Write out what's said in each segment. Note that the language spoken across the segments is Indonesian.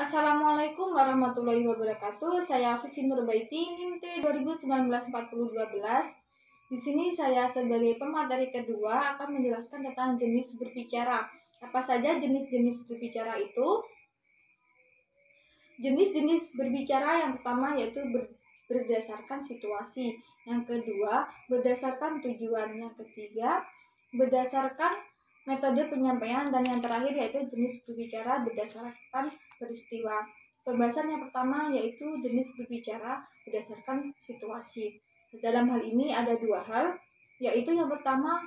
Assalamualaikum warahmatullahi wabarakatuh. Saya Vivi Nurbaiti, NIM T 2019-4012. Di sini saya sebagai pemateri kedua akan menjelaskan tentang jenis berbicara. Apa saja jenis-jenis berbicara itu? Jenis-jenis berbicara yang pertama yaitu berdasarkan situasi. Yang kedua, berdasarkan tujuan. Yang ketiga, berdasarkan metode penyampaian, dan yang terakhir yaitu jenis berbicara berdasarkan peristiwa. Pembahasan yang pertama yaitu jenis berbicara berdasarkan situasi. Dalam hal ini ada dua hal, yaitu yang pertama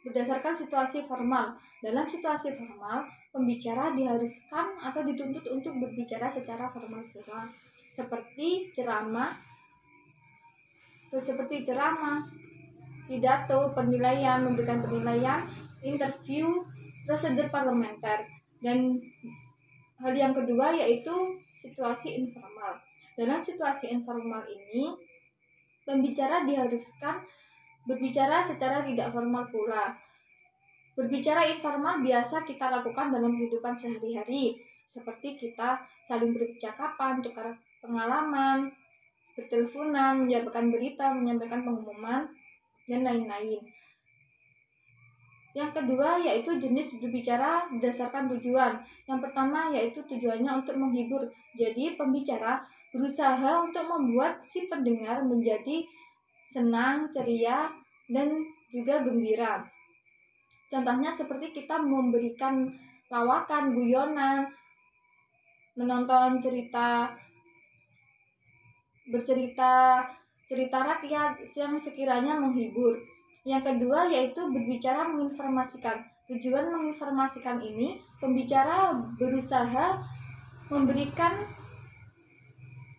berdasarkan situasi formal. Dalam situasi formal, pembicara diharuskan atau dituntut untuk berbicara secara formal pula, seperti ceramah, pidato, penilaian, memberikan penilaian, interview, prosedur parlementer. Dan hal yang kedua yaitu situasi informal. Dalam situasi informal ini, pembicara diharuskan berbicara secara tidak formal pula. Berbicara informal biasa kita lakukan dalam kehidupan sehari-hari, seperti kita saling bercakapan, tukar pengalaman, berteleponan, menyampaikan berita, menyampaikan pengumuman, dan lain-lain. Yang kedua yaitu jenis berbicara berdasarkan tujuan. Yang pertama yaitu tujuannya untuk menghibur. Jadi pembicara berusaha untuk membuat si pendengar menjadi senang, ceria, dan juga gembira. Contohnya seperti kita memberikan lawakan, guyonan, menonton cerita rakyat yang sekiranya menghibur. Yang kedua yaitu berbicara menginformasikan. Tujuan menginformasikan ini, pembicara berusaha memberikan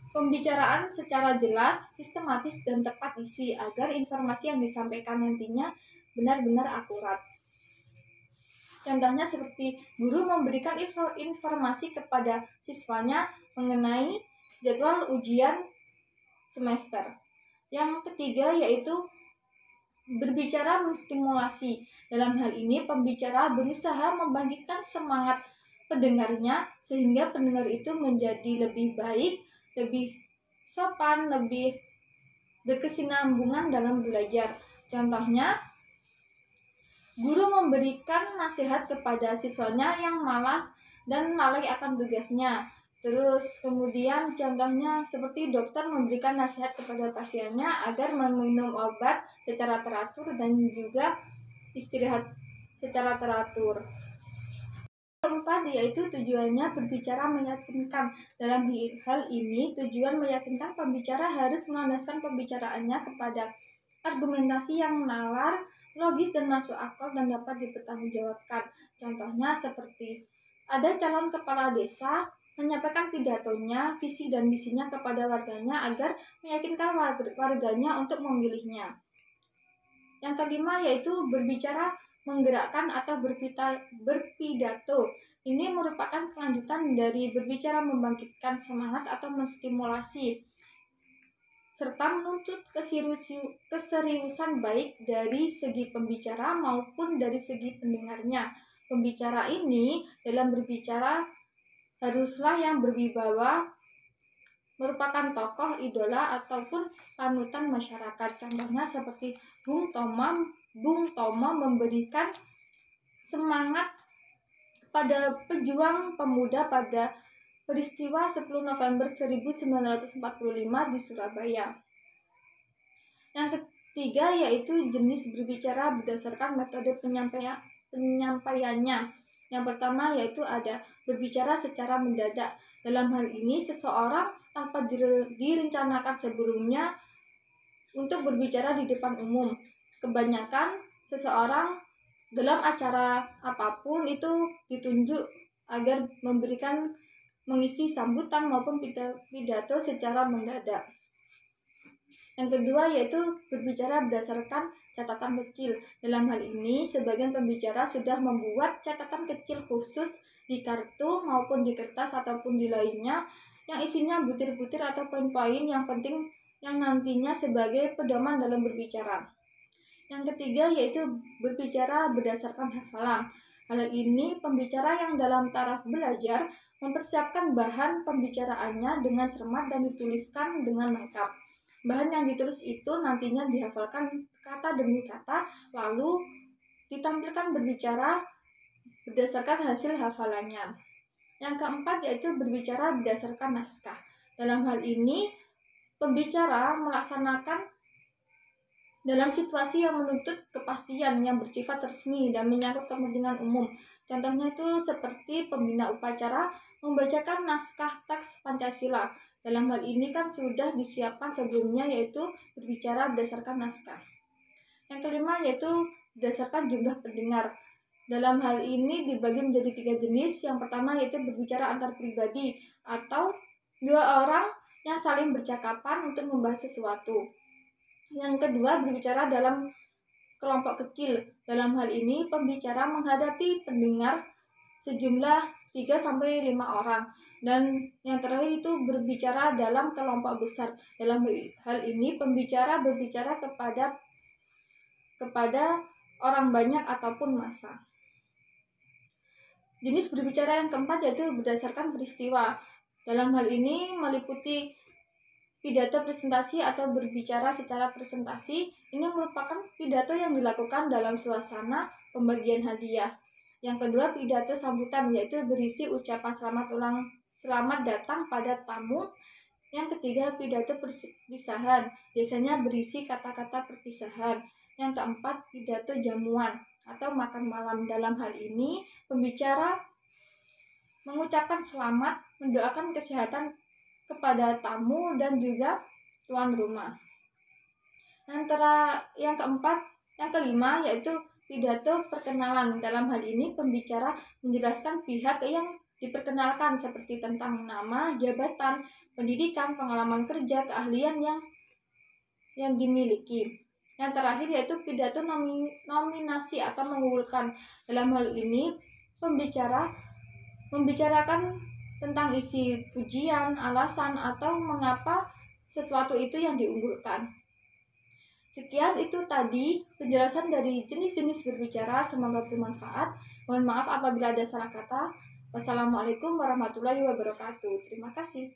pembicaraan secara jelas, sistematis, dan tepat isi agar informasi yang disampaikan nantinya benar-benar akurat. Contohnya seperti guru memberikan informasi kepada siswanya mengenai jadwal ujian semester. Yang ketiga yaitu berbicara menstimulasi. Dalam hal ini pembicara berusaha membangkitkan semangat pendengarnya sehingga pendengar itu menjadi lebih baik, lebih sopan, lebih berkesinambungan dalam belajar. Contohnya, guru memberikan nasihat kepada siswanya yang malas dan lalai akan tugasnya. Terus kemudian contohnya seperti dokter memberikan nasihat kepada pasiennya agar meminum obat secara teratur dan juga istirahat secara teratur. Keempat yaitu tujuannya berbicara meyakinkan. Dalam hal ini tujuan meyakinkan pembicara harus melandaskan pembicaraannya kepada argumentasi yang nalar, logis dan masuk akal dan dapat dipertanggungjawabkan. Contohnya seperti ada calon kepala desa menyampaikan pidatonya, visi dan misinya kepada warganya agar meyakinkan warganya untuk memilihnya. Yang kelima yaitu berbicara menggerakkan atau berpidato. Ini merupakan kelanjutan dari berbicara membangkitkan semangat atau menstimulasi, serta menuntut keseriusan baik dari segi pembicara maupun dari segi pendengarnya. Pembicara ini dalam berbicara haruslah yang berwibawa, merupakan tokoh, idola, ataupun panutan masyarakat. Contohnya seperti Bung Tomo memberikan semangat pada pejuang pemuda pada peristiwa 10 November 1945 di Surabaya. Yang ketiga yaitu jenis berbicara berdasarkan metode penyampaiannya. Yang pertama yaitu ada berbicara secara mendadak. Dalam hal ini seseorang tanpa direncanakan sebelumnya untuk berbicara di depan umum. Kebanyakan seseorang dalam acara apapun itu ditunjuk agar mengisi sambutan maupun pidato secara mendadak. Yang kedua yaitu berbicara berdasarkan catatan kecil. Dalam hal ini sebagian pembicara sudah membuat catatan kecil khusus di kartu maupun di kertas ataupun di lainnya yang isinya butir-butir atau poin-poin yang penting yang nantinya sebagai pedoman dalam berbicara. Yang ketiga yaitu berbicara berdasarkan hafalan. Hal ini pembicara yang dalam taraf belajar mempersiapkan bahan pembicaraannya dengan cermat dan dituliskan dengan lengkap. Bahan yang ditulis itu nantinya dihafalkan kata demi kata, lalu ditampilkan berbicara berdasarkan hasil hafalannya. Yang keempat yaitu berbicara berdasarkan naskah. Dalam hal ini, pembicara melaksanakan dalam situasi yang menuntut kepastian yang bersifat resmi dan menyangkut kepentingan umum. Contohnya itu seperti pembina upacara membacakan naskah teks Pancasila. Dalam hal ini kan sudah disiapkan sebelumnya, yaitu berbicara berdasarkan naskah. Yang kelima yaitu berdasarkan jumlah pendengar. Dalam hal ini dibagi menjadi 3 jenis. Yang pertama yaitu berbicara antar pribadi atau 2 orang yang saling bercakapan untuk membahas sesuatu. Yang kedua berbicara dalam kelompok kecil. Dalam hal ini pembicara menghadapi pendengar sejumlah 3-5 orang. Dan yang terakhir itu berbicara dalam kelompok besar. Dalam hal ini pembicara berbicara kepada orang banyak ataupun massa. Jenis berbicara yang keempat yaitu berdasarkan peristiwa. Dalam hal ini meliputi pidato presentasi atau berbicara secara presentasi. Ini merupakan pidato yang dilakukan dalam suasana pembagian hadiah. Yang kedua, pidato sambutan, yaitu berisi ucapan selamat datang pada tamu. Yang ketiga, pidato perpisahan, biasanya berisi kata-kata perpisahan. Yang keempat, pidato jamuan atau makan malam. Dalam hal ini, pembicara mengucapkan selamat, mendoakan kesehatan kepada tamu dan juga tuan rumah. Yang kelima yaitu pidato perkenalan. Dalam hal ini pembicara menjelaskan pihak yang diperkenalkan seperti tentang nama, jabatan, pendidikan, pengalaman kerja, keahlian yang dimiliki. Yang terakhir yaitu pidato nominasi atau mengunggulkan. Dalam hal ini pembicara membicarakan tentang isi pujian, alasan, atau mengapa sesuatu itu yang diunggulkan. Sekian itu tadi penjelasan dari jenis-jenis berbicara, semoga bermanfaat. Mohon maaf apabila ada salah kata. Wassalamualaikum warahmatullahi wabarakatuh. Terima kasih.